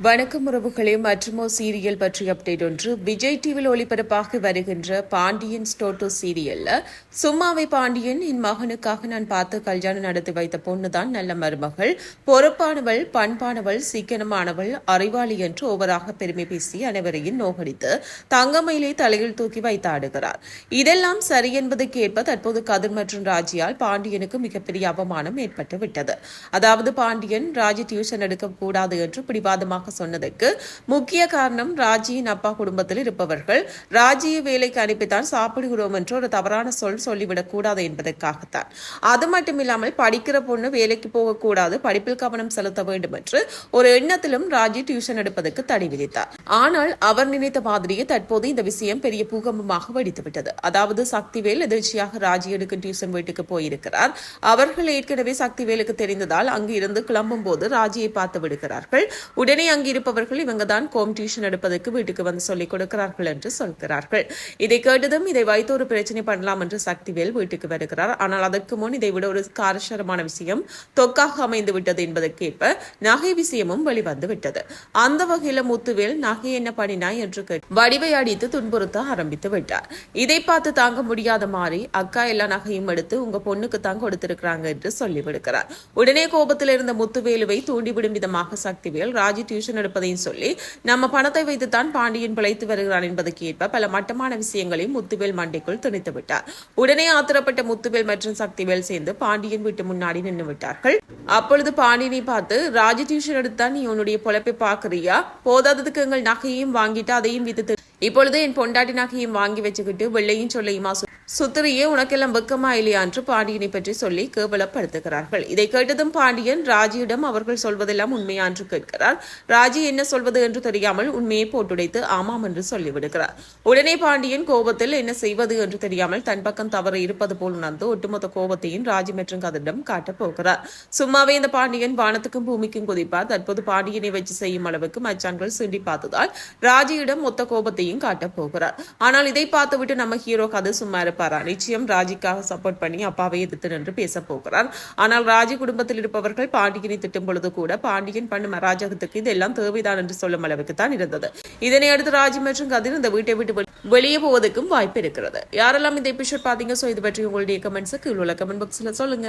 வணக்கம் உறவுகளே, மற்றுமோ சீரியல் பற்றி அப்டேட் ஒன்று. விஜய் டிவியில் ஒளிபரப்பாகி வருகின்ற பாண்டியன் ஸ்டோட்டோ சீரியல்ல சும்மாவை பாண்டியன் என் மகனுக்காக நான் பார்த்து கல்யாணம் நடத்தி வைத்த பொண்ணுதான் நல்ல மருமகள், பொறுப்பானவள், பண்பானவள், சீக்கிரமானவள், அறிவாளி என்று ஓவராக பெருமை பேசி அனைவரையும் நோகடித்து தங்கமயிலே தலையில் தூக்கி வைத்தாடுகிறார். இதெல்லாம் சரி என்பதற்கு ஏற்ப தற்போது கதிர் மற்றும் ராஜியால் பாண்டியனுக்கு மிகப்பெரிய அவமானம் ஏற்பட்டு விட்டது. அதாவது பாண்டியன் ராஜி டியூஷன் எடுக்கக்கூடாது என்று பிடிவாதமாக சொன்னதற்கு முக்கிய காரணம் ராஜியின் அப்பா குடும்பத்தில் இருப்பவர்கள் ராஜியை வேலைக்கு அனுப்பித்தான் சாப்பிடுகிறோம் என்று ஒரு தவறான சொல்லிவிடக் கூடாது என்பதற்காகத்தான். அது மட்டுமில்லாமல் படிக்கிற பொண்ணு வேலைக்கு போகக்கூடாது, படிப்பில் கவனம் செலுத்த வேண்டும் என்று ஒரு எண்ணத்திலும் ராஜி டியூஷன் எடுப்பதற்கு தடை விதித்தார். ஆனால் அவர் நினைத்த மாதிரியே தற்போது இந்த விஷயம் பெரிய பூகம்பமாக வெடித்துவிட்டது. அதாவது சக்திவேல் எதிர்ச்சியாக ராஜி எடுக்கும் டியூஷன் வீட்டுக்கு போயிருக்கிறார். அவர்கள் ஏற்கனவே சக்திவேலுக்கு தெரிந்ததால் அங்கு இருந்து கிளம்பும் போது ராஜியை பார்த்து விடுகிறார்கள். உடனே அங்கு இருப்பவர்கள் இவங்க தான் ஹோம் டியூஷன் எடுப்பதற்கு வீட்டுக்கு வந்து சொல்லிக் கொடுக்கிறார்கள் என்று சொல்கிறார்கள். இதை கேட்டதும் இதை வைத்து ஒரு பிரச்சனை பண்ணலாம் என்று சக்திவேல் வீட்டுக்கு வருகிறார். ஆனால் அதற்கு முன் இதை விட ஒரு காரசாரமான விஷயம் தொக்காக அமைந்து விட்டது என்பதற்கேற்ப நகை விஷயமும் வெளிவந்து விட்டது. அந்த வகையில முத்துவேல் நகை என்ன பண்ணினாய் என்று வடிவை அடித்து துன்புறுத்த ஆரம்பித்து விட்டார். இதை பார்த்து தாங்க முடியாத மாதிரி அக்கா எல்லா நகையும் எடுத்து உங்க பொண்ணுக்கு தான் கொடுத்திருக்கிறாங்க என்று சொல்லிவிடுகிறார். உடனே கோபத்தில் இருந்த முத்துவேலுவை தூண்டிவிடும் விதமாக சக்திவேல் ராஜி டியூஷன் எடுப்பதையும் சொல்லி நம்ம பணத்தை வைத்துத்தான் பாண்டியன் பிழைத்து வருகிறான் என்பதற்கு ஏற்ப பல மட்டமான விஷயங்களையும் முத்துவேல் மண்டைக்குள் திணித்து விட்டார். உடனே ஆத்திரப்பட்ட முத்துவேல் மற்றும் சக்திவேல் சேர்ந்து பாண்டியன் வீட்டு முன்னாடி நின்று விட்டார்கள். அப்பொழுது பாண்டியனை பார்த்து ராஜி டியூஷன் எடுத்தா நீ உன்னுடைய பொழப்பை பாக்குறியா? போதாததுக்கு எங்கள் நகையையும் வாங்கிட்டு அதையும் வித்து இப்பொழுது என் பொண்டாட்டி நகையும் வாங்கி வச்சுக்கிட்டு வெள்ளையும் சொல்லையுமா சுத்திரியே உனக்கெல்லாம் வெக்கமா இல்லையா என்று பாண்டியனை பற்றி சொல்லி கேவலப்படுத்துகிறார்கள். இதை கேட்டதும் பாண்டியன் ராஜியிடம் அவர்கள் சொல்வதெல்லாம் உண்மையா என்று கேட்கிறார். ராஜி என்ன சொல்வது என்று தெரியாமல் உண்மையை போட்டுடைத்து ஆமாம் என்று சொல்லிவிடுகிறார். உடனே பாண்டியன் கோபத்தில் என்ன செய்வது என்று தெரியாமல் தன் பக்கம் தவறு இருப்பது போல் உணர்ந்து ஒட்டுமொத்த கோபத்தையும் ராஜி மற்றும் கதிரிடம் காட்டப் போகிறார். சும்மாவே இந்த பாண்டியன் வானத்துக்கும் பூமிக்கும் குதிப்பார். தற்போது பாண்டியனை வச்சு செய்யும் அளவுக்கு மச்சான்கள் சிண்டி பார்த்ததால் ராஜியிடம் மொத்த கோபத்தையும் காட்டப் போகிறார். ஆனால் இதை பார்த்துவிட்டு நம்ம ஹீரோ கதை சும்மா இருப்பாரா? நிச்சயம் ராஜிக்காக சப்போர்ட் பண்ணி அப்பாவை எதிர்த்து நின்று பேச போகிறார். ஆனால் ராஜி குடும்பத்தில் இருப்பவர்கள் பாண்டியனை திட்டும் பொழுது கூட பாண்டியன் பண்ணும் அராஜகத்துக்கு இதெல்லாம் தேவைதான் என்று சொல்லும் அளவுக்கு தான் இருந்தது. இதனை அடுத்து ராஜி மற்றும் கதிர் இந்த வீட்டை விட்டு வெளியே போவதற்கும் வாய்ப்பு இருக்கிறது. யாரெல்லாம் இந்த எபிசோட் பாத்தீங்க? சோ இது பற்றி உங்களுடைய கமெண்ட்ஸ் கீழே உள்ள கமெண்ட் பாக்ஸ்ல சொல்லுங்க.